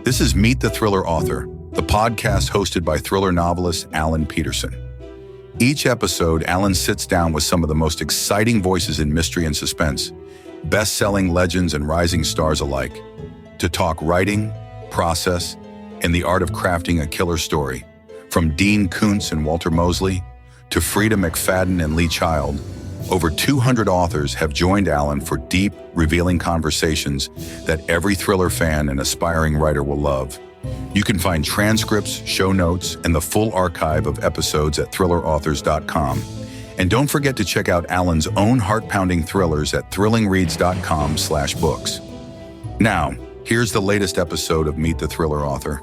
This is Meet the Thriller Author, the podcast hosted by thriller novelist Alan Peterson. Each episode, Alan sits down with some of the most exciting voices in mystery and suspense, best-selling legends and rising stars alike, to talk writing, process, and the art of crafting a killer story. From Dean Koontz and Walter Mosley to Frida McFadden and Lee Child, over 200 authors have joined Alan for deep, revealing conversations that every thriller fan and aspiring writer will love. You can find transcripts, show notes, and the full archive of episodes at thrillerauthors.com. And don't forget to check out Alan's own heart-pounding thrillers at thrillingreads.com/books. Now, here's the latest episode of Meet the Thriller Author.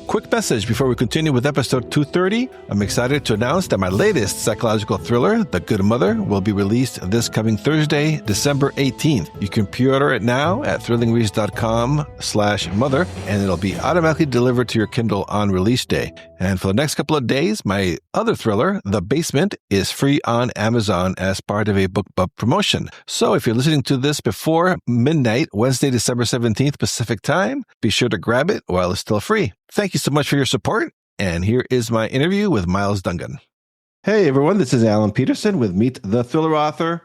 Quick message before we continue with episode 230. I'm excited to announce that my latest psychological thriller, The Good Mother, will be released this coming Thursday, December 18th. You can pre-order it now at thrillingreads.com/mother, and it'll be automatically delivered to your Kindle on release day. And for the next couple of days, my other thriller, The Basement, is free on Amazon as part of a BookBub promotion. So if you're listening to this before midnight, Wednesday, December 17th Pacific time, be sure to grab it while it's still free. Thank you so much for your support. And here is my interview with Myles Dungan. Hey, everyone. This is Alan Peterson with Meet the Thriller Author.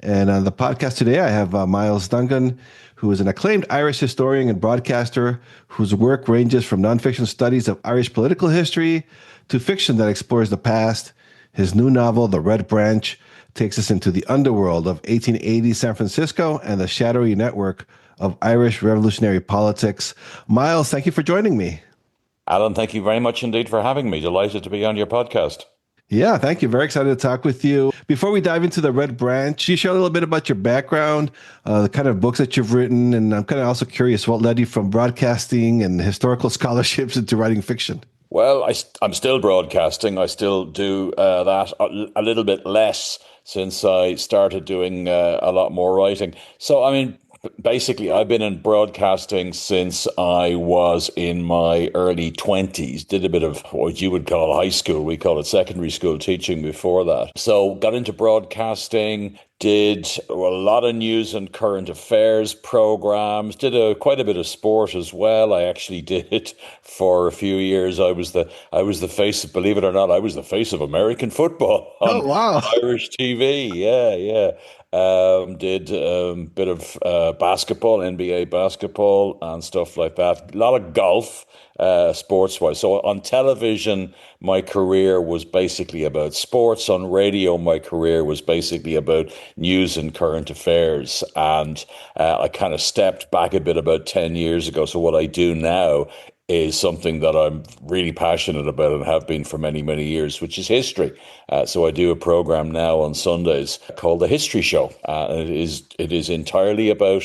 And on the podcast today, I have Myles Dungan, who is an acclaimed Irish historian and broadcaster whose work ranges from nonfiction studies of Irish political history to fiction that explores the past. His new novel, The Red Branch, takes us into the underworld of 1880 San Francisco and the shadowy network of Irish revolutionary politics. Myles, thank you for joining me. Alan, thank you very much indeed for having me. Delighted to be on your podcast. Yeah, thank you. Very excited to talk with you. Before we dive into The Red Branch, you share a little bit about your background, the kind of books that you've written, and I'm kind of also curious what led you from broadcasting and historical scholarships into writing fiction. Well, I'm still broadcasting. I still do that a little bit less since I started doing a lot more writing. So, I mean, basically, I've been in broadcasting since I was in my early 20s. Did a bit of what you would call high school. We call it secondary school teaching before that. So got into broadcasting, did a lot of news and current affairs programs, did quite a bit of sport as well. I actually did for a few years. I was the face, believe it or not, I was the face of American football on Irish TV. Yeah. Did a bit of basketball, NBA basketball and stuff like that. A lot of golf, sports-wise. So on television, my career was basically about sports. On radio, my career was basically about news and current affairs. And I kind of stepped back a bit about 10 years ago. So what I do now is something that I'm really passionate about and have been for many, many years, which is history. So I do a program now on Sundays called The History Show. And it is entirely about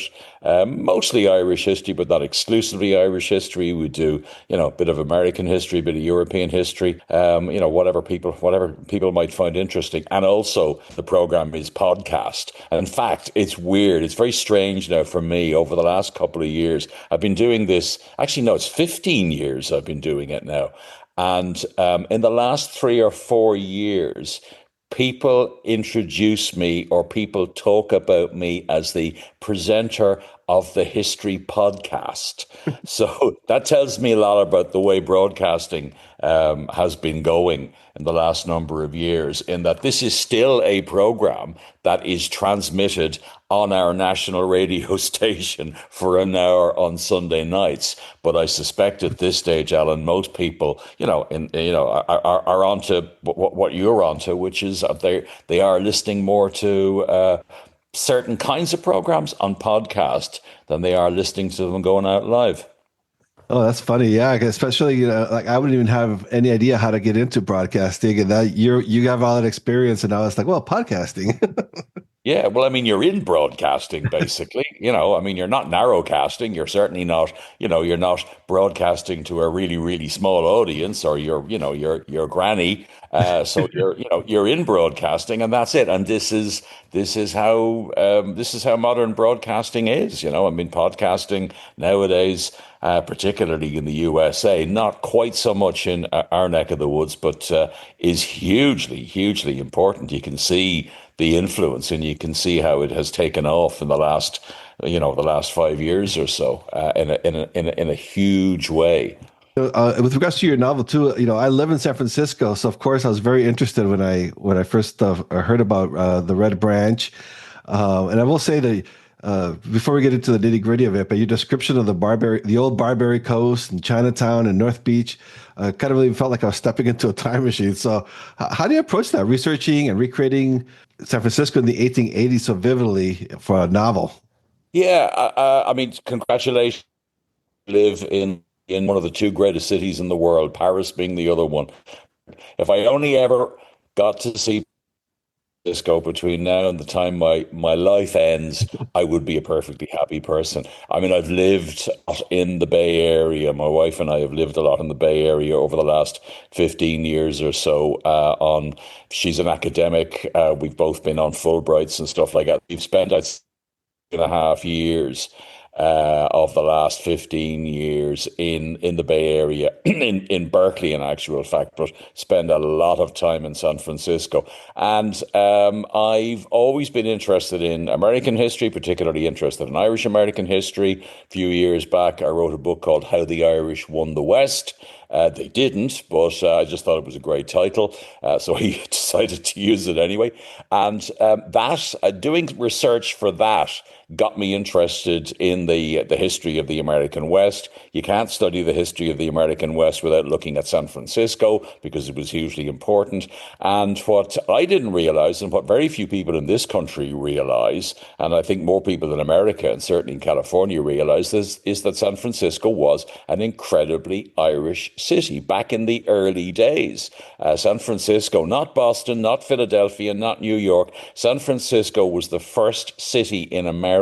mostly Irish history, but not exclusively Irish history. We do, a bit of American history, a bit of European history, whatever people might find interesting. And also the program is podcast. And in fact, it's weird. It's very strange now for me over the last couple of years. I've been doing this, actually, no, it's 15 years I've been doing it now. And in the last 3 or 4 years, people introduce me or people talk about me as the presenter of the History Podcast. So that tells me a lot about the way broadcasting has been going in the last number of years, in that this is still a program that is transmitted on our national radio station for an hour on Sunday nights. But I suspect at this stage, Alan, most people, are onto what you're onto, which is they are listening more to certain kinds of programs on podcast than they are listening to them going out live. Oh, that's funny. Yeah, especially I wouldn't even have any idea how to get into broadcasting, and that you have all that experience, and I was like, well, podcasting. Yeah, well, I mean, you're in broadcasting, basically. You're not narrowcasting. You're certainly not, you're not broadcasting to a really, really small audience, or your granny. So you're in broadcasting, and that's it. And this is how modern broadcasting is. Podcasting nowadays, particularly in the USA, not quite so much in our neck of the woods, but is hugely, hugely important. You can see the influence, and you can see how it has taken off in the last the last 5 years or so, in a huge way. With regards to your novel too, I live in San Francisco, so of course I was very interested when I first heard about the Red Branch, and I will say that before we get into the nitty gritty of it, but your description of the old Barbary Coast and Chinatown and North Beach, kind of really felt like I was stepping into a time machine. So, how do you approach that, researching and recreating San Francisco in the 1880s so vividly for a novel? Yeah, I mean, congratulations. Live in one of the two greatest cities in the world, Paris being the other one. If I only ever got to see Francisco between now and the time my life ends, I would be a perfectly happy person. I mean, I've lived in the Bay Area. My wife and I have lived a lot in the Bay Area over the last 15 years or so. She's an academic. We've both been on Fulbrights and stuff like that. We've spent 2.5 years of the last 15 years in the Bay Area, in Berkeley, in actual fact, but spend a lot of time in San Francisco. And I've always been interested in American history, particularly interested in Irish American history. A few years back, I wrote a book called How the Irish Won the West. They didn't, but I just thought it was a great title, so he decided to use it anyway. And doing research for that got me interested in the history of the American West. You can't study the history of the American West without looking at San Francisco because it was hugely important. And what I didn't realize, and what very few people in this country realize, and I think more people in America and certainly in California realize, is that San Francisco was an incredibly Irish city back in the early days. San Francisco, not Boston, not Philadelphia, not New York. San Francisco was the first city in America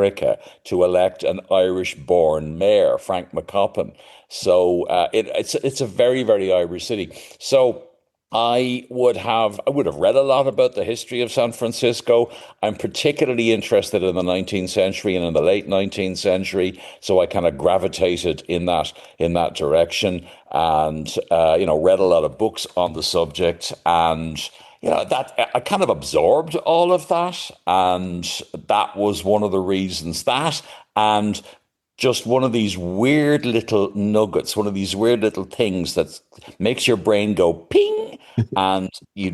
to elect an Irish-born mayor, Frank McCoppin. So it's a very, very Irish city. So I would have read a lot about the history of San Francisco. I'm particularly interested in the 19th century and in the late 19th century, so I kind of gravitated in that direction, and read a lot of books on the subject, and that I kind of absorbed all of that, and that was one of the reasons that, and just one of these weird little nuggets, one of these weird little things that makes your brain go ping, and you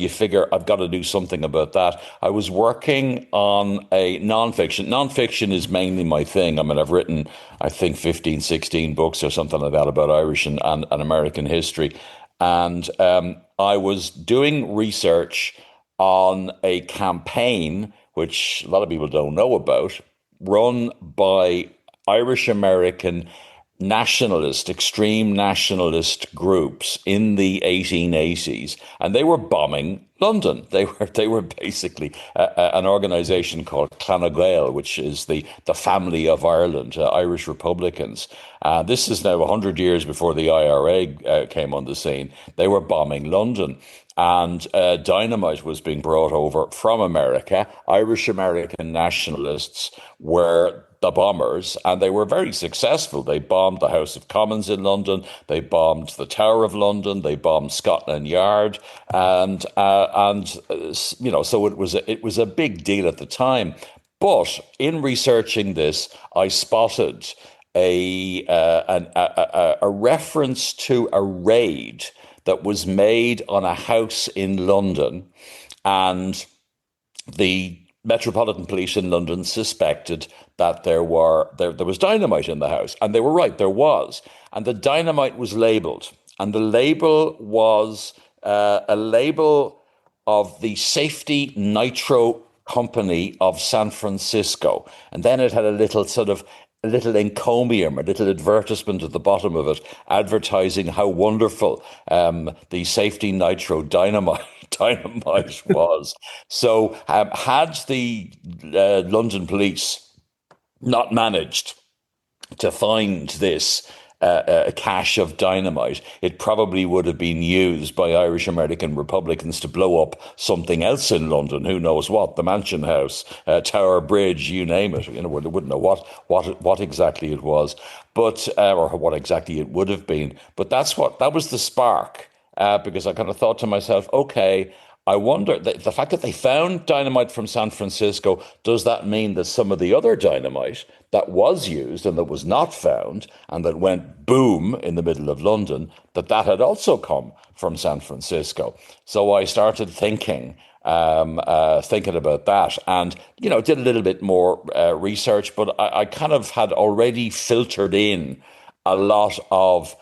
figure, I've got to do something about that. I was working on a nonfiction. Nonfiction is mainly my thing. I mean, I've written, I think, 15, 16 books or something like that about Irish and American history. And I was doing research on a campaign, which a lot of people don't know about, run by Irish American extreme nationalist groups in the 1880s, and they were bombing London. They were basically an organisation called Clan Gael, which is the family of Ireland, Irish Republicans. This is now 100 years before the IRA came on the scene. They were bombing London. And dynamite was being brought over from America. Irish American nationalists were the bombers, and they were very successful. They bombed the House of Commons in London. They bombed the Tower of London. They bombed Scotland Yard, so it was a big deal at the time. But in researching this, I spotted a reference to a raid that was made on a house in London, and the Metropolitan Police in London suspected that there was dynamite in the house, and they were right, there was, and the dynamite was labelled, and the label was a label of the Safety Nitro Company of San Francisco, and then it had a little encomium, a little advertisement at the bottom of it, advertising how wonderful the Safety Nitro dynamite was. So had the London police not managed to find this a cache of dynamite, it probably would have been used by Irish American Republicans to blow up something else in London. Who knows what? The Mansion House, Tower Bridge, you name it. They wouldn't know what exactly it was, but or what exactly it would have been. But that was the spark, because I kind of thought to myself, okay, I wonder, the fact that they found dynamite from San Francisco, does that mean that some of the other dynamite that was used and that was not found and that went boom in the middle of London, that had also come from San Francisco? So I started thinking about that, and did a little bit more research, but I kind of had already filtered in a lot of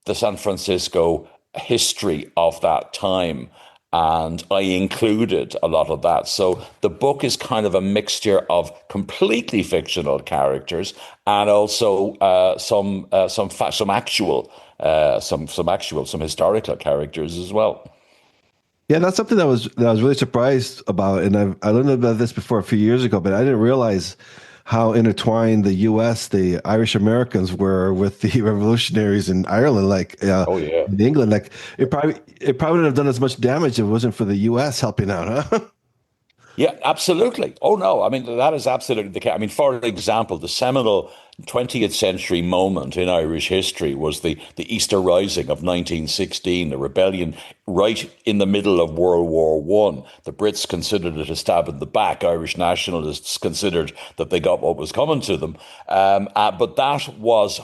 the San Francisco history of that time, and I included a lot of that. So the book is kind of a mixture of completely fictional characters and also some historical characters as well. Yeah, that's something that I was really surprised about, and I learned about this before a few years ago, but I didn't realize how intertwined the U.S., the Irish Americans were with the revolutionaries in Ireland, like Oh yeah. in England. Like it probably wouldn't have done as much damage if it wasn't for the U.S. helping out, huh? Yeah, absolutely. Oh no, I mean that is absolutely the case. I mean, for example, the seminal 20th century moment in Irish history was the Easter Rising of 1916, a rebellion right in the middle of World War One. The Brits considered it a stab in the back. Irish nationalists considered that they got what was coming to them. But that was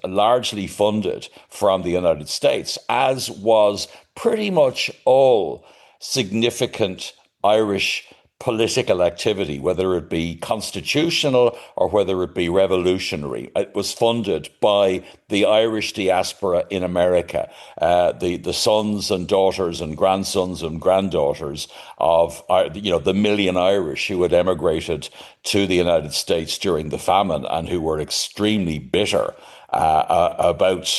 largely funded from the United States, as was pretty much all significant Irish political activity, whether it be constitutional or whether it be revolutionary. It was funded by the Irish diaspora in America, the sons and daughters and grandsons and granddaughters of the million Irish who had emigrated to the United States during the famine and who were extremely bitter about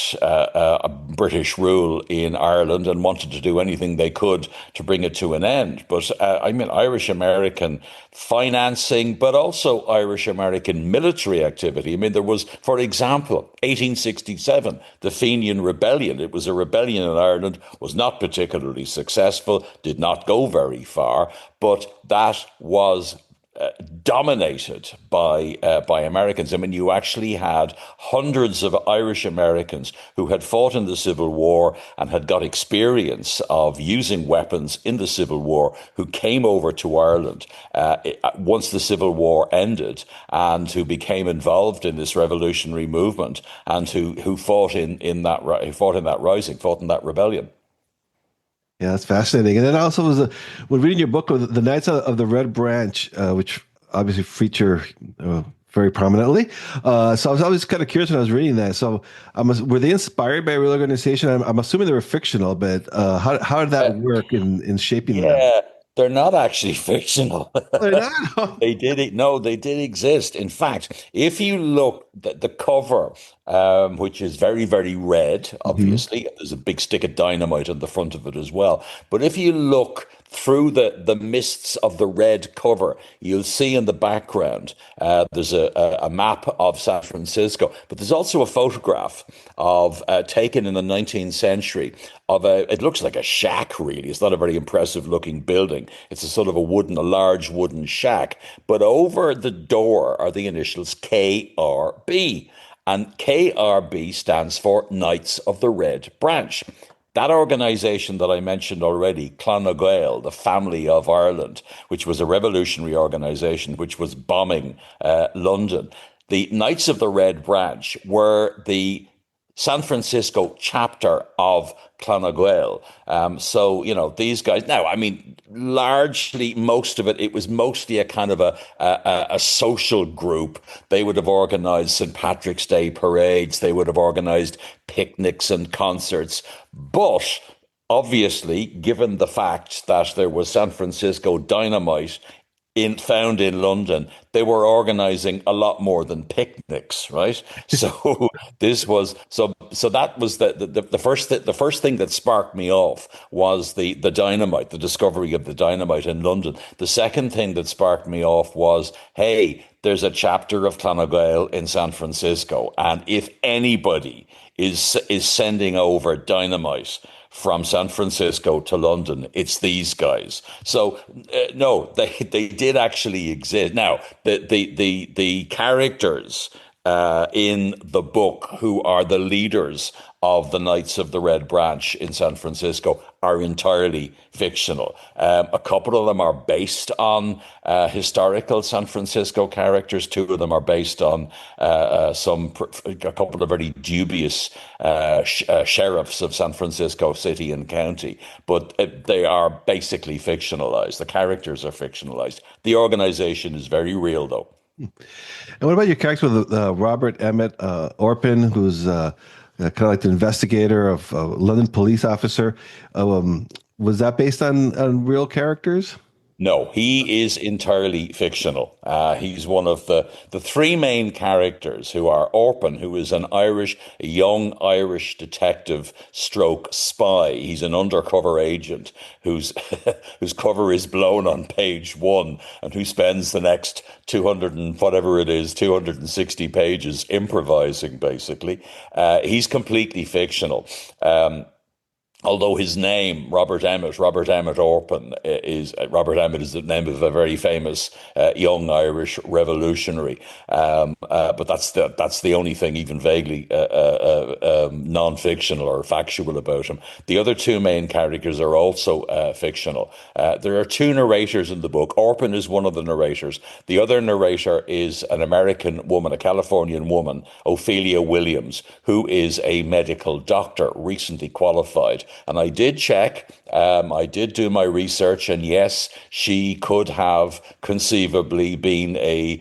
British rule in Ireland and wanted to do anything they could to bring it to an end. But I mean, Irish American financing, but also Irish American military activity. I mean, there was, for example, 1867, the Fenian Rebellion. It was a rebellion in Ireland, was not particularly successful, did not go very far, but that was dominated by Americans. I mean, you actually had hundreds of Irish Americans who had fought in the Civil War and had got experience of using weapons in the Civil War, who came over to Ireland once the Civil War ended, and who became involved in this revolutionary movement, and who fought in that rising, fought in that rebellion. Yeah, that's fascinating. And then also when reading your book, the Knights of the Red Branch, which obviously feature very prominently. So I was always kind of curious when I was reading that. So were they inspired by a real organization? I'm assuming they were fictional, but how did that work in shaping them? Yeah, they're not actually fictional. They're not. They did exist. In fact, if you look at the cover, which is very, very red, Mhm. obviously, there's a big stick of dynamite on the front of it as well. But if you look through the mists of the red cover, you'll see in the background there's a map of San Francisco, but there's also a photograph of taken in the 19th century of it looks like a shack, really. It's not a very impressive looking building. It's a sort of a large wooden shack, but over the door are the initials KRB. And KRB stands for Knights of the Red Branch. That organisation that I mentioned already, Clan na Gael, the Family of Ireland, which was a revolutionary organisation which was bombing London. The Knights of the Red Branch were the San Francisco chapter of Clan na Gael. So, these guys, now, I mean, largely most of it was mostly a kind of a social group. They would have organized St. Patrick's Day parades. They would have organized picnics and concerts. But obviously, given the fact that there was San Francisco dynamite found in London, they were organizing a lot more than picnics, right? So this was so that was the first thing that sparked me off was the dynamite, the discovery of the dynamite in London. The second thing that sparked me off was, hey, there's a chapter of Clan na Gael in San Francisco, and if anybody is sending over dynamite from San Francisco to London, it's these guys. So no, they did actually exist. Now the characters in the book, who are the leaders of the Knights of the Red Branch in San Francisco, are entirely fictional. A couple of them are based on historical San Francisco characters. Two of them are based on a couple of very dubious sheriffs of San Francisco City and County. But they are basically fictionalized. The characters are fictionalized. The organization is very real, though. And what about your character with Robert Emmett Orpin, who's kind of like the investigator of London police officer? Was that based on real characters? No, he is entirely fictional. He's one of the three main characters, who are Orpin, who is a young Irish detective stroke spy. He's an undercover agent whose whose cover is blown on page one, and who spends the next 200 and whatever it is, 260 pages improvising, basically. He's completely fictional. Although his name, Robert Emmett Orpin, Robert Emmett is the name of a very famous young Irish revolutionary. But that's the only thing even vaguely non-fictional or factual about him. The other two main characters are also fictional. There are two narrators in the book. Orpin is one of the narrators. The other narrator is an American woman, a Californian woman, Ophelia Williams, who is a medical doctor, recently qualified. And I did check, I did do my research, and yes, she could have conceivably been a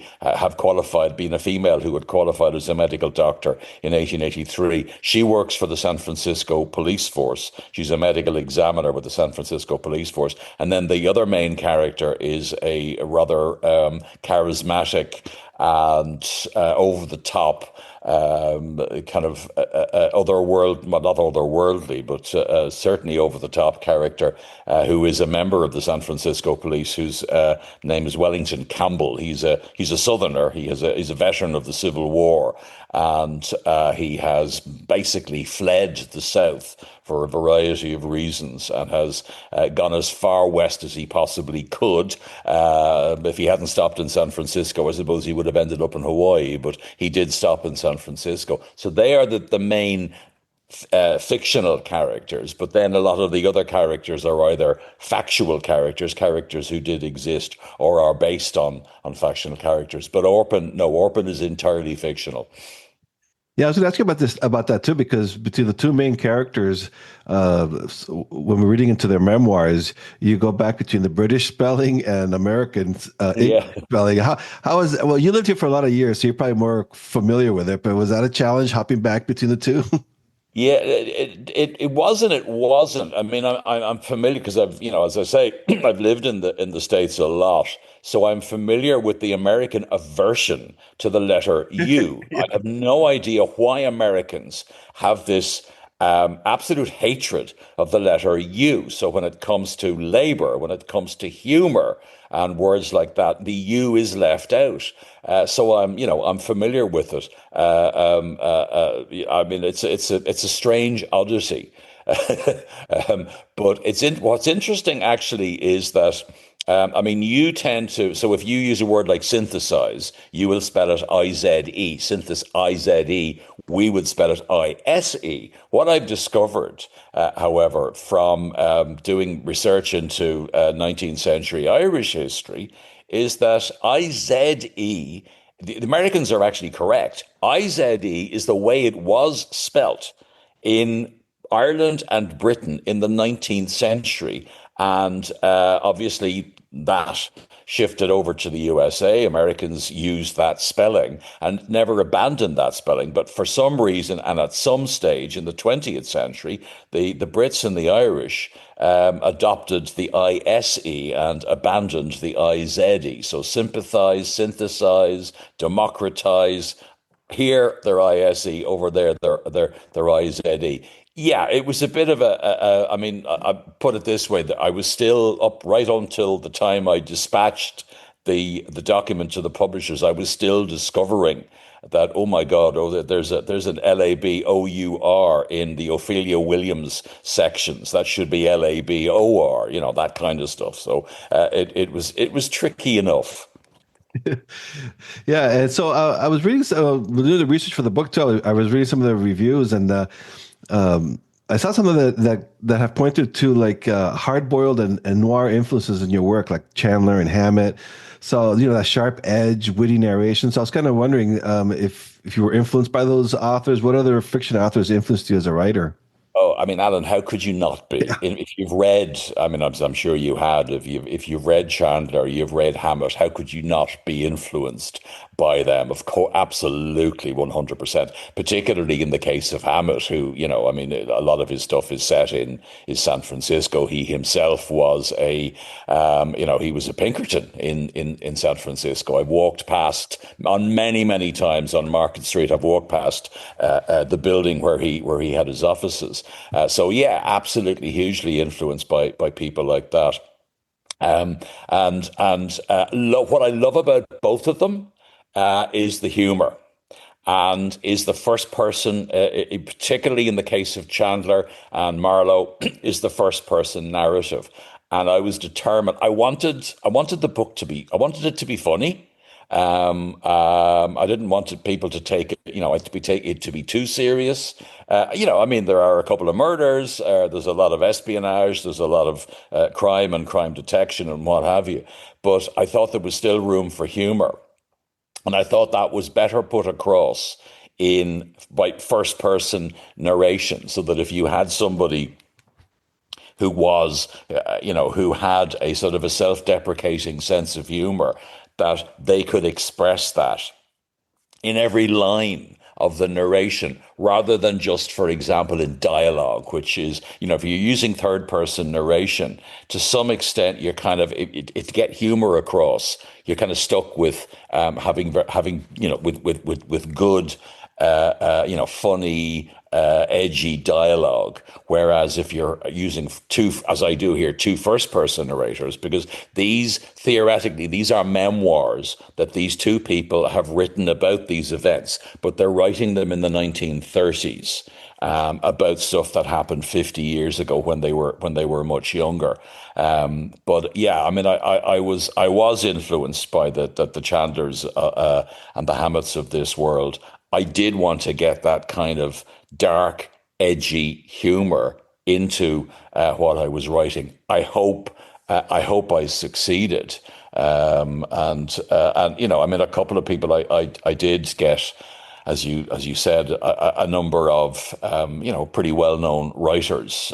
female who had qualified as a medical doctor in 1883. She works for the San Francisco Police Force. She's a medical examiner with the San Francisco Police Force. And then the other main character is a rather charismatic and over the top kind of not otherworldly, but certainly over the top character who is a member of the San Francisco Police, whose name is Wellington Campbell. He's a Southerner. He's a veteran of the Civil War, and he has basically fled the South for a variety of reasons, and has gone as far west as he possibly could. If he hadn't stopped in San Francisco, I suppose he would have ended up in Hawaii, but he did stop in San Francisco. So they are the main fictional characters, but then a lot of the other characters are either factual characters who did exist, or are based on factual characters. But Orpin is entirely fictional. Yeah, I was going to ask you about that too, because between the two main characters, when we're reading into their memoirs, you go back between the British spelling and American spelling. How is well? You lived here for a lot of years, so you're probably more familiar with it. But was that a challenge hopping back between the two? Yeah, it wasn't. It wasn't. I mean, I'm familiar because as I say, I've lived in the States a lot, so I'm familiar with the American aversion to the letter U. I have no idea why Americans have this absolute hatred of the letter U. So when it comes to labor, when it comes to humor and words like that, the U is left out. So I'm familiar with it. I mean, it's a strange oddity. But what's interesting actually is that I mean, you tend to, so if you use a word like synthesize, you will spell it I-Z-E, I-Z-E. We would spell it I-S-E. What I've discovered, however, from doing research into 19th century Irish history, is that I-Z-E, the Americans are actually correct. I-Z-E is the way it was spelt in Ireland and Britain in the 19th century. And obviously that shifted over to the USA. Americans used that spelling and never abandoned that spelling. But for some reason, and at some stage in the 20th century, the Brits and the Irish adopted the I-S-E and abandoned the I-Z-E. So sympathize, synthesize, democratize. Here, they're I-S-E. Over there, they're I-Z-E. Yeah, it was a bit of I mean, I put it this way, that I was still up right until the time I dispatched the document to the publishers. I was still discovering that, oh my God, there's an L-A-B-O-U-R in the Ophelia Williams sections. That should be L-A-B-O-R, that kind of stuff. So it was tricky enough. Yeah, and so I was reading, doing the research for the book too. I was reading some of the reviews, and I saw some of that have pointed to like hard-boiled and noir influences in your work, like Chandler and Hammett. So that sharp edge, witty narration. So I was kind of wondering if you were influenced by those authors. What other fiction authors influenced you as a writer? Oh, I mean, Alan, how could you not be? Yeah. If you've read, I mean, I'm sure you had. If you've read Chandler, you've read Hammett. How could you not be influenced by them? Of course, absolutely, 100%. Particularly in the case of Hammett, who, I mean, a lot of his stuff is set in is San Francisco. He himself was he was a Pinkerton in San Francisco. I've walked past on many times on Market Street. I've walked past the building where he had his offices. So yeah, absolutely hugely influenced by people like that. What I love about both of them is the humor and is the first person, particularly in the case of Chandler and Marlowe, is the first person narrative. And I was determined. I wanted the book to be. I wanted it to be funny. I didn't want people to take it, it to be too serious. I mean, there are a couple of murders. There's a lot of espionage. There's a lot of crime and crime detection and what have you. But I thought there was still room for humor. And I thought that was better put across by first person narration, so that if you had somebody who who had a sort of a self-deprecating sense of humor, that they could express that in every line of the narration rather than just, for example, in dialogue, which is, if you're using third person narration, to some extent, you're kind of, to get humor across, you're kind of stuck with having, with good, funny, edgy dialogue. Whereas if you're using two, as I do here, two first person narrators, because these are memoirs that these two people have written about these events, but they're writing them in the 1930s. About stuff that happened 50 years ago when they were much younger. But yeah, I mean, I was influenced by the Chandlers and the Hammets of this world. I did want to get that kind of dark, edgy humor into what I was writing. I hope I succeeded. I mean, a couple of people I did get, as you said, a number of pretty well known writers.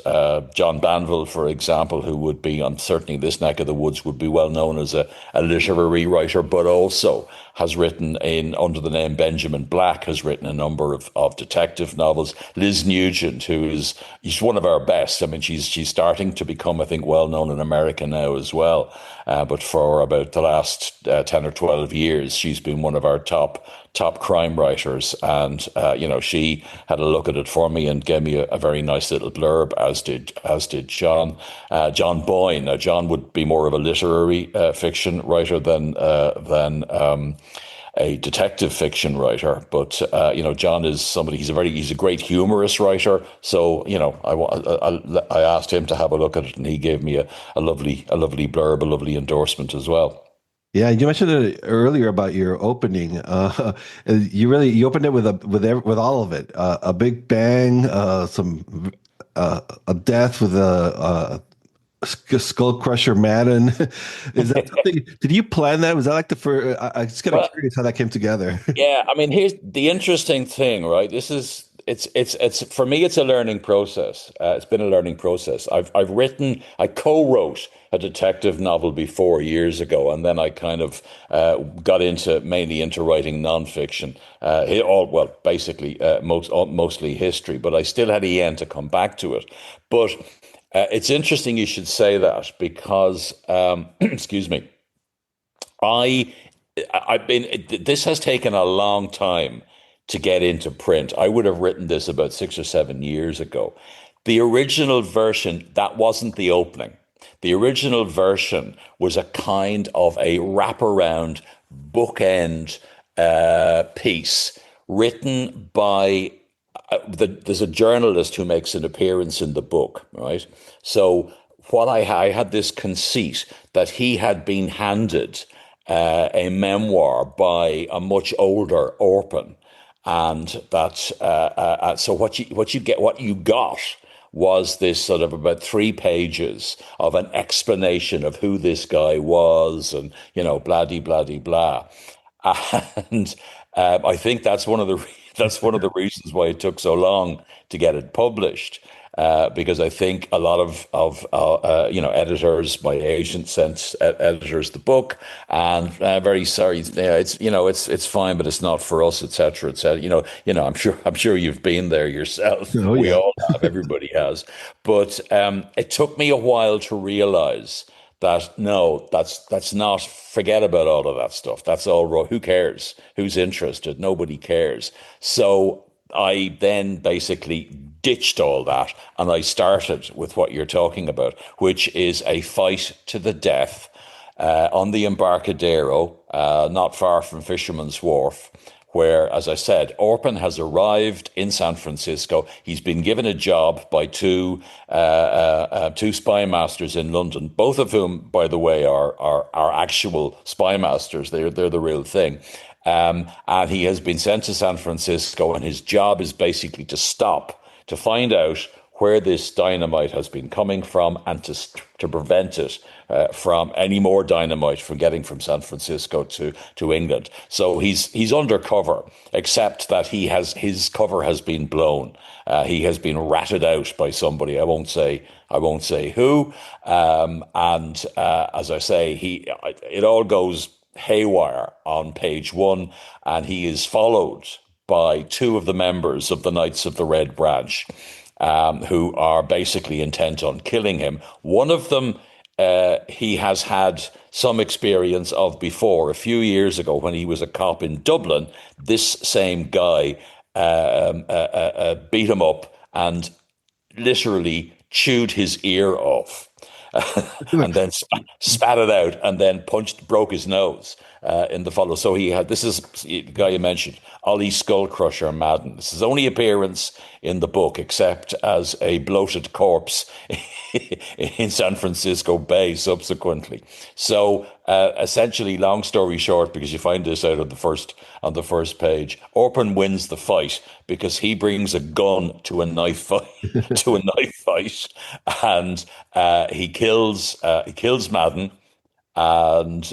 John Banville, for example, who would be on certainly this neck of the woods, would be well known as a literary writer, but also has written under the name Benjamin Black, has written a number of detective novels. Liz Nugent, she's one of our best. I mean, she's starting to become, I think, well known in America now as well. But for about the last 10 or 12 years, she's been one of our top crime writers. And, she had a look at it for me and gave me a very nice little blurb, as did John. John Boyne. Now, John would be more of a literary fiction writer than a detective fiction writer. But, John is somebody, he's a great humorous writer. So, I asked him to have a look at it, and he gave me a lovely blurb, a lovely endorsement as well. Yeah, you mentioned it earlier about your opening. You opened it with all of it. A big bang, a death with a skull crusher Madden. Is that something? Did you plan that? Was that like the first? I just kind of Well, curious how that came together. yeah, I mean, here's the interesting thing, right? It's for me, it's a learning process. It's been a learning process. I co-wrote a detective novel before years ago, and then I kind of got mainly into writing nonfiction. Basically, mostly history, but I still had a yen to come back to it. But it's interesting you should say that, because, excuse me, I I've been this has taken a long time to get into print. I would have written this about 6 or 7 years ago. The original version, that wasn't the opening. The original version was a kind of a wraparound bookend piece written by there's a journalist who makes an appearance in the book, right? So I had this conceit that he had been handed a memoir by a much older Orphan, and that so what you got was this sort of about 3 pages of an explanation of who this guy was, and blah de blah de blah, and I think that's one of the that's one of the reasons why it took so long to get it published. Because I think a lot of editors, my agent sent editors the book, and very sorry, it's fine, but it's not for us, etc., etc. I'm sure you've been there yourself. Oh We yeah. all have, everybody has, but it took me a while to realize that no, that's not. Forget about all of that stuff. That's all wrong. Who cares? Who's interested? Nobody cares. So I then basically ditched all that and I started with what you're talking about, which is a fight to the death on the Embarcadero, not far from Fisherman's Wharf, where, as I said, Orphan has arrived in San Francisco. He's been given a job by two spy masters in London, both of whom, by the way, are actual spy masters. They're the real thing. And he has been sent to San Francisco, and his job is basically to find out where this dynamite has been coming from, and to prevent it from any more dynamite from getting from San Francisco to England. So he's undercover, except that his cover has been blown. He has been ratted out by somebody. I won't say who. And as I say, it all goes haywire on page one, and he is followed by two of the members of the Knights of the Red Branch, who are basically intent on killing him. One of them he has had some experience of before. A few years ago, when he was a cop in Dublin, this same guy beat him up and literally chewed his ear off. And then spat it out, and then broke his nose in the follow. So this is the guy you mentioned, Ollie Skullcrusher Madden. This is his only appearance in the book, except as a bloated corpse in San Francisco Bay subsequently. So essentially, long story short, because you find this out on the first page, Orphan wins the fight because he brings a gun to a knife fight, and he kills Madden, and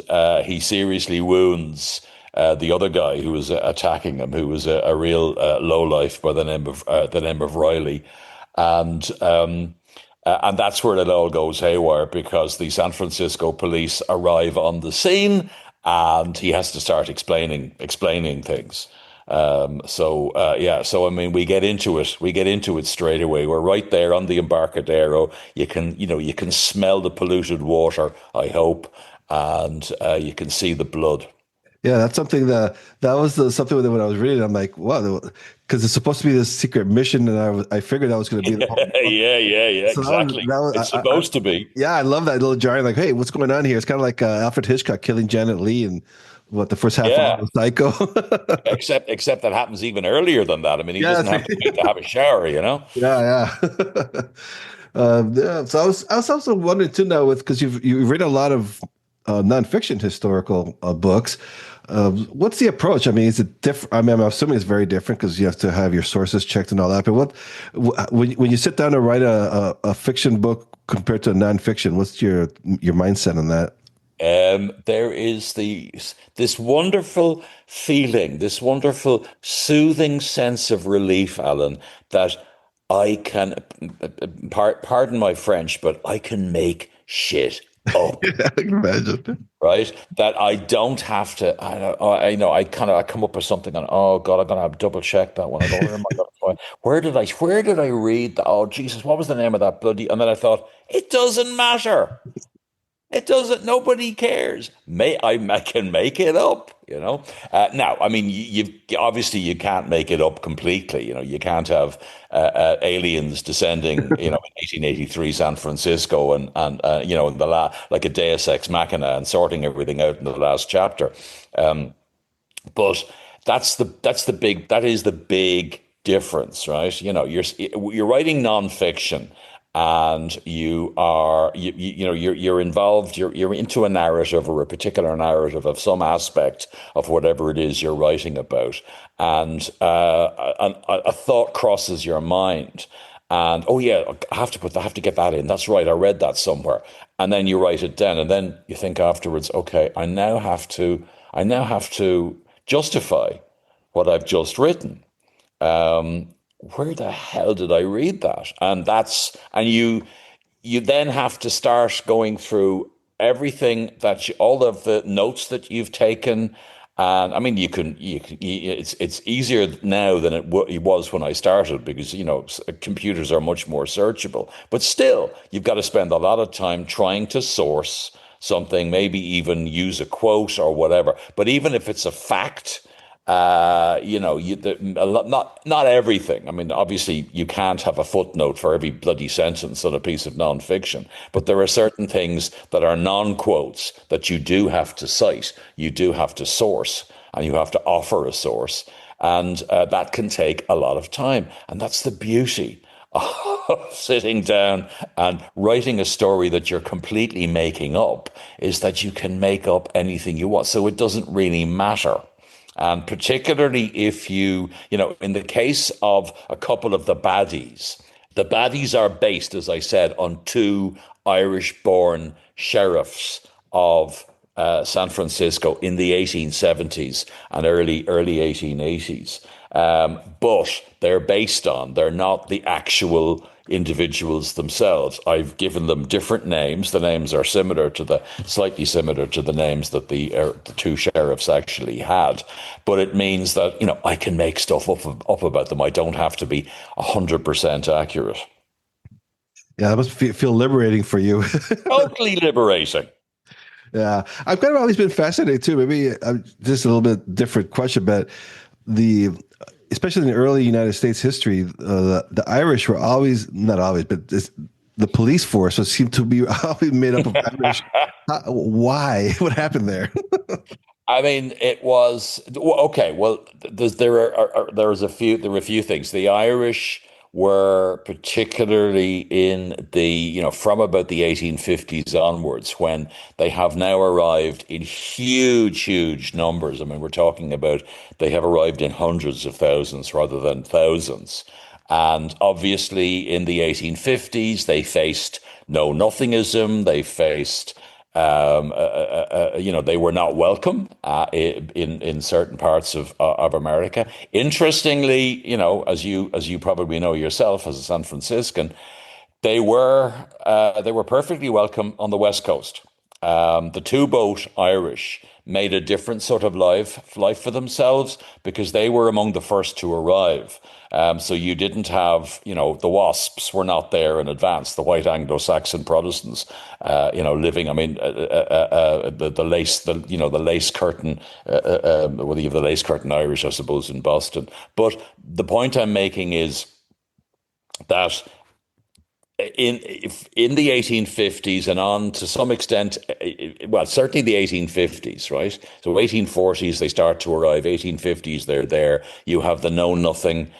he seriously wounds the other guy who was attacking him, who was a real lowlife by the name of Riley, and that's where it all goes haywire, because the San Francisco police arrive on the scene, and he has to start explaining things. So I mean, we get into it straight away. We're right there on the Embarcadero. You can smell the polluted water, I hope, and you can see the blood. Yeah, that's something that was something that when I was reading, I'm like, wow, because it's supposed to be this secret mission, and I figured that was going to be the whole. Yeah, So exactly. It's supposed to be. Yeah, I love that little jarring, like, hey, what's going on here? It's kind of like Alfred Hitchcock killing Janet Leigh and the first half Yeah. of Psycho. Except that happens even earlier than that. I mean, he doesn't have to wait to have a shower, Yeah. Yeah. So I was also wondering too now, because you've read a lot of nonfiction historical books. What's the approach? I mean, is it different? I mean, I'm assuming it's very different because you have to have your sources checked and all that. But when you sit down to write a fiction book compared to a nonfiction, what's your mindset on that? There is this wonderful feeling, this wonderful soothing sense of relief, Alan, that I can, pardon my French, but I can make shit up. I can imagine. Right? That I don't have to. I come up with something, and oh God, I'm gonna have to double check that one. I go, where am I going to find? Where did I read that? Oh Jesus, what was the name of that bloody? And then I thought, it doesn't matter. It doesn't. Nobody cares. I can make it up. Now, I mean, obviously you can't make it up completely. You can't have aliens descending, in 1883 San Francisco, and in like a Deus Ex Machina, and sorting everything out in the last chapter. But that is the big difference, right? You're writing nonfiction. and you're involved, you're into a narrative or a particular narrative of some aspect of whatever it is you're writing about, and a thought crosses your mind. And oh yeah, I have to get that in. That's right, I read that somewhere. And then you write it down, and then you think afterwards, okay, I now have to justify what I've just written. Where the hell did I read that? And you then have to start going through everything all of the notes that you've taken. And I mean, it's easier now than it was when I started, because, computers are much more searchable, but still you've got to spend a lot of time trying to source something, maybe even use a quote or whatever. But even if it's a fact, not everything. I mean, obviously, you can't have a footnote for every bloody sentence on a piece of nonfiction, but there are certain things that are non-quotes that you do have to cite, you do have to source, and you have to offer a source, and that can take a lot of time, and that's the beauty of sitting down and writing a story that you're completely making up, is that you can make up anything you want, so it doesn't really matter. And particularly if in the case of a couple of the baddies are based, as I said, on two Irish-born sheriffs of San Francisco in the 1870s and early 1880s. But they're not the actual individuals themselves. I've given them different names. The names are slightly similar to the names that the two sheriffs actually had. But it means that, I can make stuff up about them. I don't have to be 100% accurate. Yeah, that must feel liberating for you. Totally liberating. Yeah, I've kind of always been fascinated too. Maybe just a little bit different question, but especially in the early United States history, the Irish were not always, but the police force seemed to be always made up of Irish. Why? What happened there? I mean, it was okay. Well, there were a few things. The Irish were particularly in from about the 1850s onwards, when they have now arrived in huge numbers. I mean, we're talking about, they have arrived in hundreds of thousands rather than thousands. And obviously in the 1850s, they faced know-nothingism. They faced they were not welcome in certain parts of America. Interestingly, as you probably know yourself as a San Franciscan, they were perfectly welcome on the West Coast. The two-boat Irish made a different sort of life for themselves, because they were among the first to arrive. So you didn't have, the WASPs were not there in advance, the white Anglo-Saxon Protestants, living. I mean, the lace curtain, whether you have the lace curtain Irish, I suppose, in Boston. But the point I'm making is that in the 1850s and on to some extent, well, certainly the 1850s, right? So 1840s, they start to arrive. 1850s, they're there. You have the Know Nothing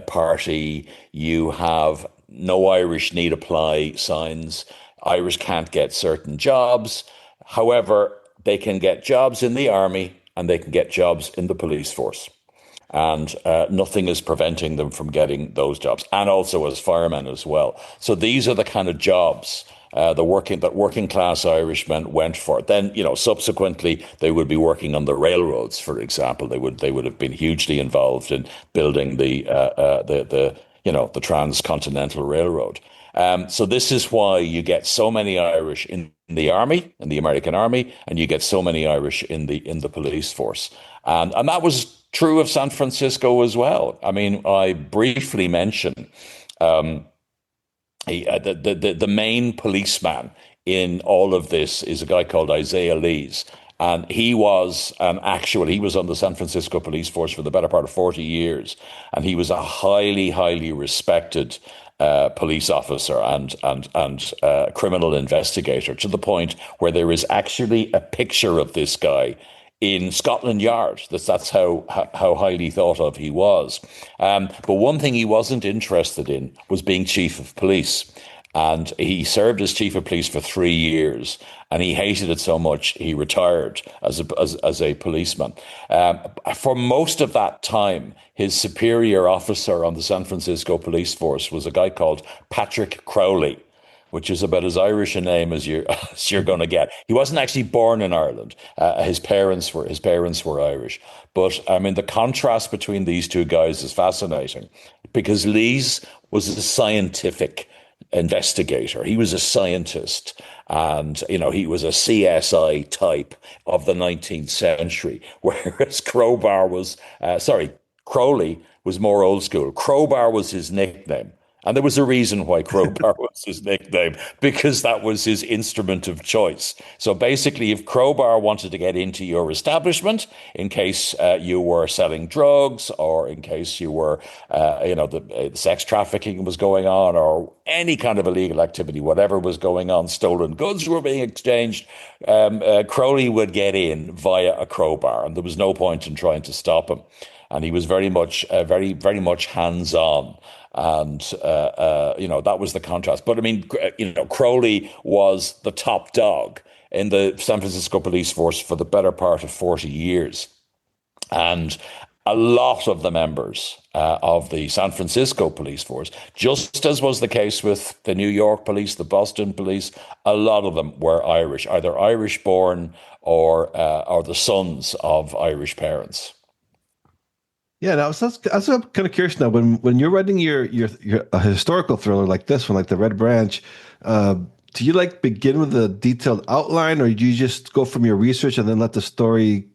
party. You have no Irish need apply signs. Irish can't get certain jobs. However, they can get jobs in the army and they can get jobs in the police force. And nothing is preventing them from getting those jobs, and also as firemen as well. So these are the kind of jobs that working class Irishmen went for. Then, subsequently they would be working on the railroads, for example. They would have been hugely involved in building the transcontinental railroad. So this is why you get so many Irish in the army, in the American army, and you get so many Irish in the police force. And that was true of San Francisco as well. I mean, I briefly mentioned the main policeman in all of this is a guy called Isaiah Lees. And he was on the San Francisco police force for the better part of 40 years. And he was a highly respected police officer and criminal investigator, to the point where there is actually a picture of this guy in Scotland Yard. That's how highly thought of he was. But one thing he wasn't interested in was being chief of police. And he served as chief of police for 3 years, and he hated it so much he retired as a policeman. For most of that time, his superior officer on the San Francisco police force was a guy called Patrick Crowley, which is about as Irish a name as you're going to get. He wasn't actually born in Ireland. His parents were Irish. But I mean, the contrast between these two guys is fascinating, because Lees was a scientific investigator. He was a scientist, and he was a CSI type of the 19th century, whereas Crowley was more old school. Crowbar was his nickname. And there was a reason why Crowbar was his nickname, because that was his instrument of choice. So basically, if Crowbar wanted to get into your establishment, in case you were selling drugs, or in case you were, the sex trafficking was going on, or any kind of illegal activity, whatever was going on, stolen goods were being exchanged, Crowley would get in via a crowbar, and there was no point in trying to stop him. And he was very much hands-on. And, that was the contrast. But I mean, Crowley was the top dog in the San Francisco police force for the better part of 40 years. And a lot of the members of the San Francisco police force, just as was the case with the New York police, the Boston police, a lot of them were Irish, either Irish born or the sons of Irish parents. Yeah, now I'm kind of curious now. When you're writing your a historical thriller like this one, like The Red Branch, do you begin with a detailed outline, or do you just go from your research and then let the story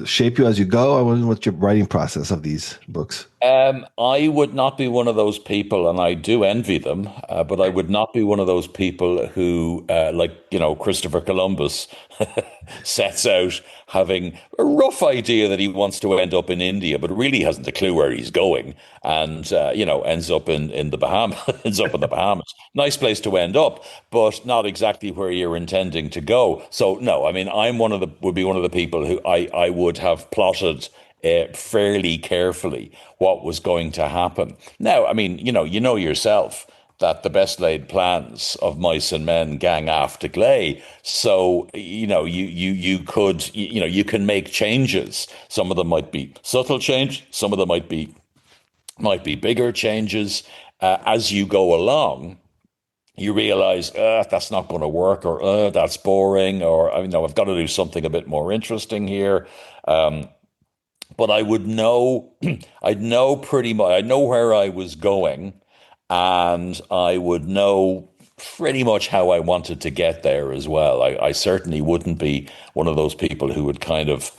shape you as you go? I wonder what's your writing process of these books. I would not be one of those people, and I do envy them, but I would not be one of those people who, Christopher Columbus, sets out having a rough idea that he wants to end up in India, but really hasn't a clue where he's going, and ends up in the Bahamas. Ends up in the Bahamas. Nice place to end up, but not exactly where you're intending to go. So no, I mean, would be one of the people who I would have plotted fairly carefully what was going to happen. Now, I mean, you know yourself that the best laid plans of mice and men gang aft to gley. So, you can make changes. Some of them might be subtle change. Some of them might be bigger changes. As you go along, you realize that's not going to work, or that's boring, or I've got to do something a bit more interesting here. But I would know, I'd know pretty much, I'd know where I was going, and I would know pretty much how I wanted to get there as well. I certainly wouldn't be one of those people who would kind of,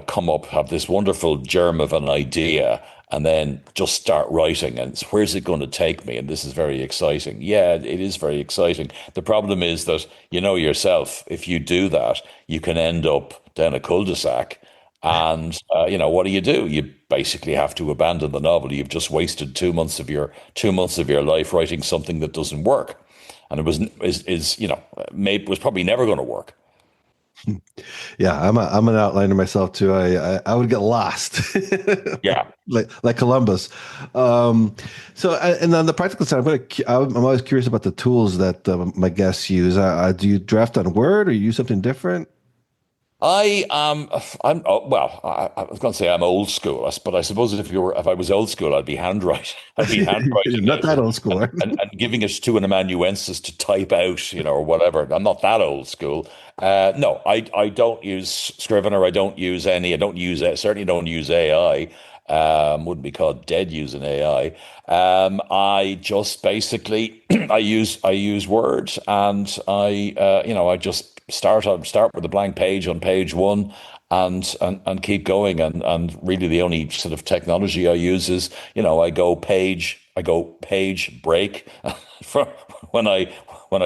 come up, have this wonderful germ of an idea, and then just start writing, and where's it going to take me? And this is very exciting. Yeah, it is very exciting. The problem is that, yourself, if you do that, you can end up down a cul-de-sac. And what do? You basically have to abandon the novel. You've just wasted 2 months of your life writing something that doesn't work, and it was probably never going to work. Yeah, I'm an outliner myself too. I would get lost. Yeah, like Columbus. And on the practical side, I'm always curious about the tools that my guests use. Do you draft on Word, or you use something different? I was going to say I'm old school, but I suppose if I was old school, I'd be handwriting. Not that old school, and giving it to an amanuensis to type out, or whatever. I'm not that old school. No, I don't use Scrivener. I don't use any. I don't use it. Certainly don't use AI. Wouldn't be called dead using AI. I just basically I use Word, and I just start with a blank page on page one, and keep going. And really the only sort of technology I use is, I go page break for when I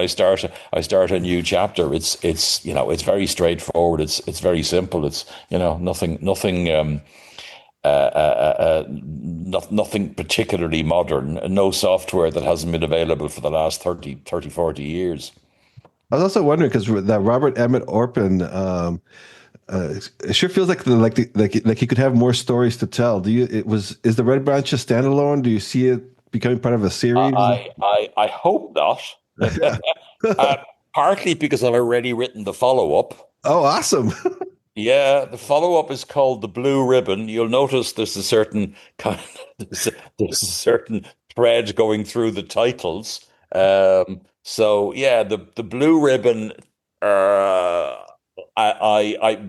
start a new chapter. It's very straightforward. It's very simple. It's nothing particularly modern. No software that hasn't been available for the last 40 years. I was also wondering, because that Robert Emmett Orpin It sure feels like you could have more stories to tell. Is the Red Branch a standalone? Do you see it becoming part of a series? I hope not. uh, Partly because I've already written the follow-up. Oh, awesome. Yeah, the follow-up is called The Blue Ribbon. You'll notice there's a certain kind there's a certain thread going through the titles. So yeah, the Blue Ribbon. Uh, I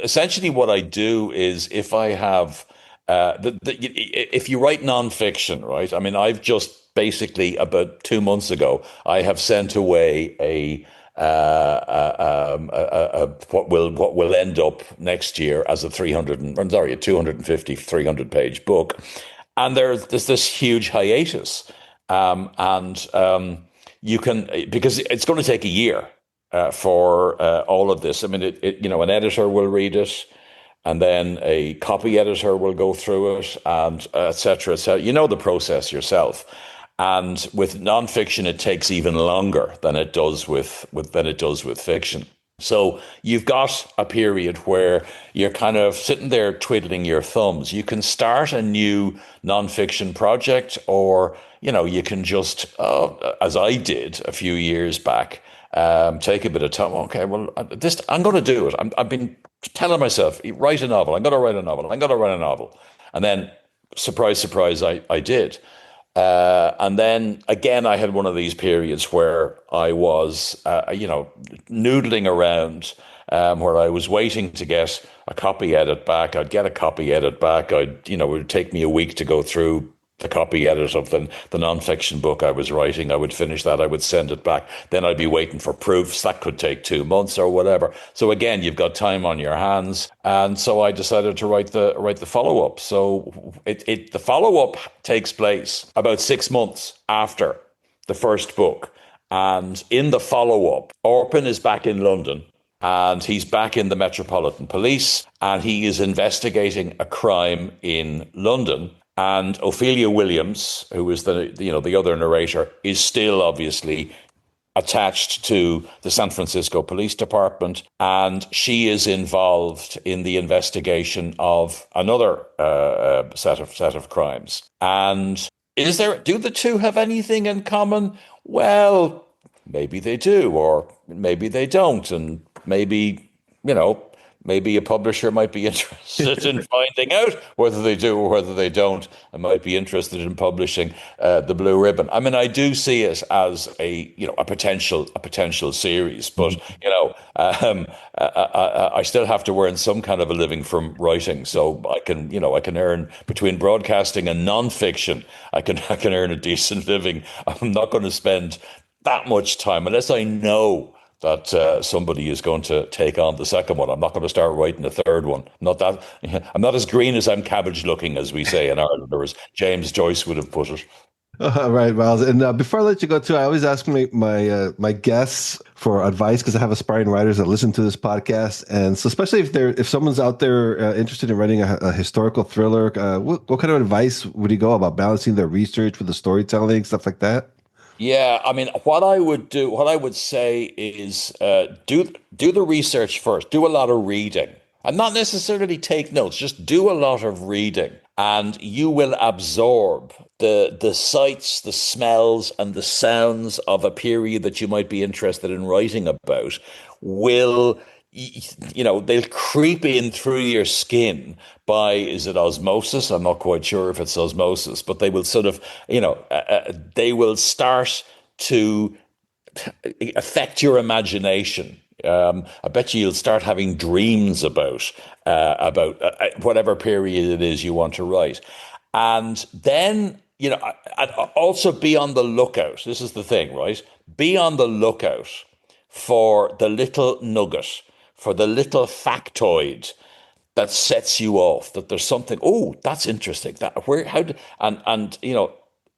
essentially what I do is if I have if you write nonfiction, right? I mean, I've just basically about 2 months ago, I have sent away what will end up next year as a 250, 300 page book. And there's this huge hiatus. And you can, because it's going to take a year for all of this. I mean, an editor will read it, and then a copy editor will go through it, and et cetera, et cetera. You know the process yourself. And with nonfiction, it takes even longer than it does with fiction. So you've got a period where you're kind of sitting there twiddling your thumbs. You can start a new nonfiction project, or you can just, as I did a few years back, take a bit of time. Okay, well, I'm going to do it. I've been telling myself, write a novel. I'm going to write a novel. I'm going to write a novel, and then, surprise, surprise, I did. And then again, I had one of these periods where I was, noodling around, where I was waiting to get a copy edit back. I'd get a copy edit back. It would take me a week to go through the copy edit of the nonfiction book I was writing. I would finish that. I would send it back. Then I'd be waiting for proofs. That could take 2 months or whatever. So again, you've got time on your hands. And so I decided to write the follow up. So the follow up takes place about 6 months after the first book. And in the follow up, Orpin is back in London. And he's back in the Metropolitan Police, and he is investigating a crime in London. And Ophelia Williams, who is the other narrator, is still obviously attached to the San Francisco Police Department, and she is involved in the investigation of another set of crimes. And do the two have anything in common? Well, maybe they do, or maybe they don't, and maybe a publisher might be interested in finding out whether they do or whether they don't, and might be interested in publishing the Blue Ribbon. I mean, I do see it as a potential series, but I still have to earn some kind of a living from writing, so I can earn between broadcasting and nonfiction. I can earn a decent living. I'm not going to spend that much time unless I know that somebody is going to take on the second one. I'm not going to start writing a third one. I'm not as green as I'm cabbage looking, as we say in Ireland, or as James Joyce would have put it. All right, Myles. And before I let you go, too, I always ask my guests for advice because I have aspiring writers that listen to this podcast, and so especially if someone's out there interested in writing a historical thriller, what kind of advice would you go about balancing their research with the storytelling, stuff like that? Yeah, I mean, what I would say is do the research first. Do a lot of reading, and not necessarily take notes. Just do a lot of reading, and you will absorb the sights, the smells, and the sounds of a period that you might be interested in writing about. Will they'll creep in through your skin by, is it osmosis? I'm not quite sure if it's osmosis, but they will sort of, they will start to affect your imagination. I bet you'll start having dreams about whatever period it is you want to write. And then, and also be on the lookout. This is the thing, right? Be on the lookout for the little nugget, for the little factoid that sets you off, that there's something, oh, that's interesting.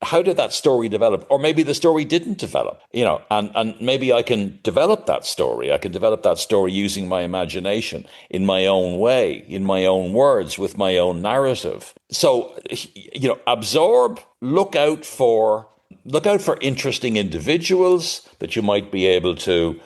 How did that story develop? Or maybe the story didn't develop, and maybe I can develop that story. I can develop that story using my imagination in my own way, in my own words, with my own narrative. So, absorb, look out for interesting individuals that you might be able to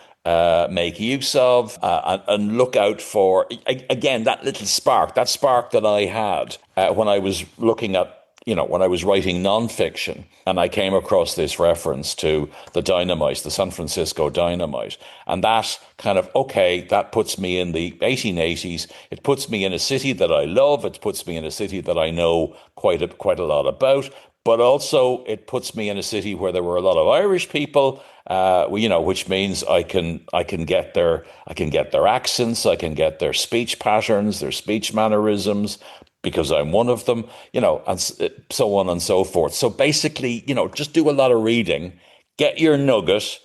make use of, and look out for, again, that little spark, that I had when I was looking at, when I was writing nonfiction, and I came across this reference to the dynamite, the San Francisco dynamite. And that kind of, okay, that puts me in the 1880s. It puts me in a city that I love. It puts me in a city that I know quite a lot about. But also it puts me in a city where there were a lot of Irish people, which means I can get their accents, I can get their speech patterns, their speech mannerisms, because I'm one of them, and so on and so forth. So basically, just do a lot of reading, get your nugget,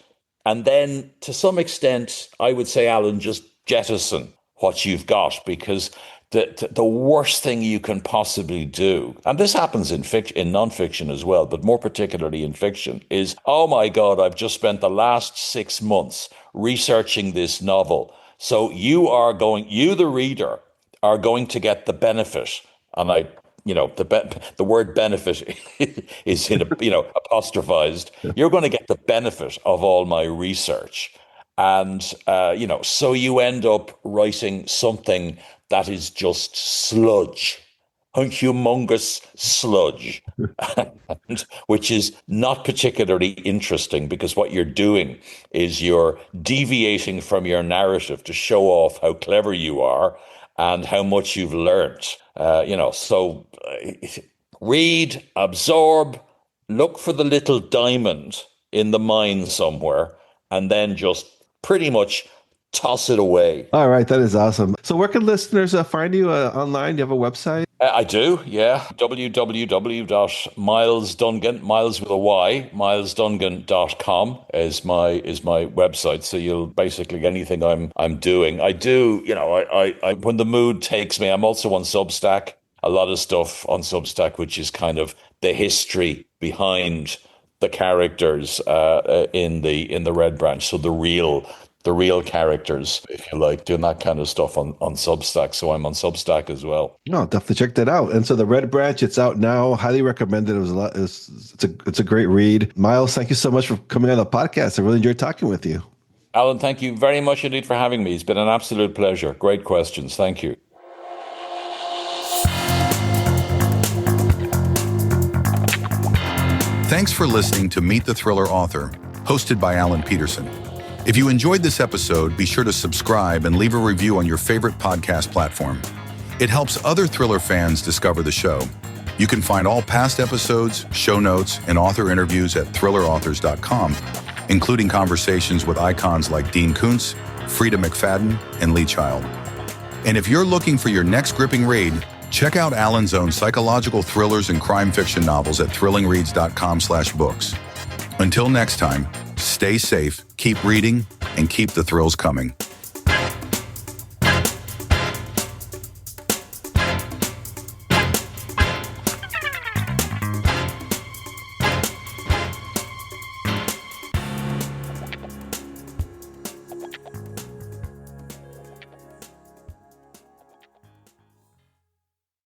and then to some extent, I would say, Alan, just jettison what you've got, because the worst thing you can possibly do, and this happens in nonfiction as well, but more particularly in fiction, is, oh my God, I've just spent the last 6 months researching this novel. So you, the reader, are going to get the benefit. And the word benefit is apostrophized. You're going to get the benefit of all my research. And, so you end up writing something that is just sludge, a humongous sludge, which is not particularly interesting, because what you're doing is you're deviating from your narrative to show off how clever you are and how much you've learned. So read, absorb, look for the little diamond in the mine somewhere, and then just pretty much toss it away. All right, that is awesome. So where can listeners find you online? Do you have a website? I do, yeah. www.MylesDungan, Myles with a Y, MylesDungan.com is my website. So you'll basically, anything I'm doing. I do, I when the mood takes me, I'm also on Substack. A lot of stuff on Substack, which is kind of the history behind the characters in the Red Branch. So the real characters, if you like, doing that kind of stuff on Substack. So I'm on Substack as well. No, definitely check that out. And so the Red Branch, it's out now. Highly recommend it. It's a great read. Myles, thank you so much for coming on the podcast. I really enjoyed talking with you. Alan, thank you very much indeed for having me. It's been an absolute pleasure. Great questions. Thank you. Thanks for listening to Meet the Thriller Author, hosted by Alan Peterson. If you enjoyed this episode, be sure to subscribe and leave a review on your favorite podcast platform. It helps other thriller fans discover the show. You can find all past episodes, show notes, and author interviews at thrillerauthors.com, including conversations with icons like Dean Koontz, Frida McFadden, and Lee Child. And if you're looking for your next gripping read, check out Alan's own psychological thrillers and crime fiction novels at thrillingreads.com/books. Until next time, stay safe, keep reading, and keep the thrills coming.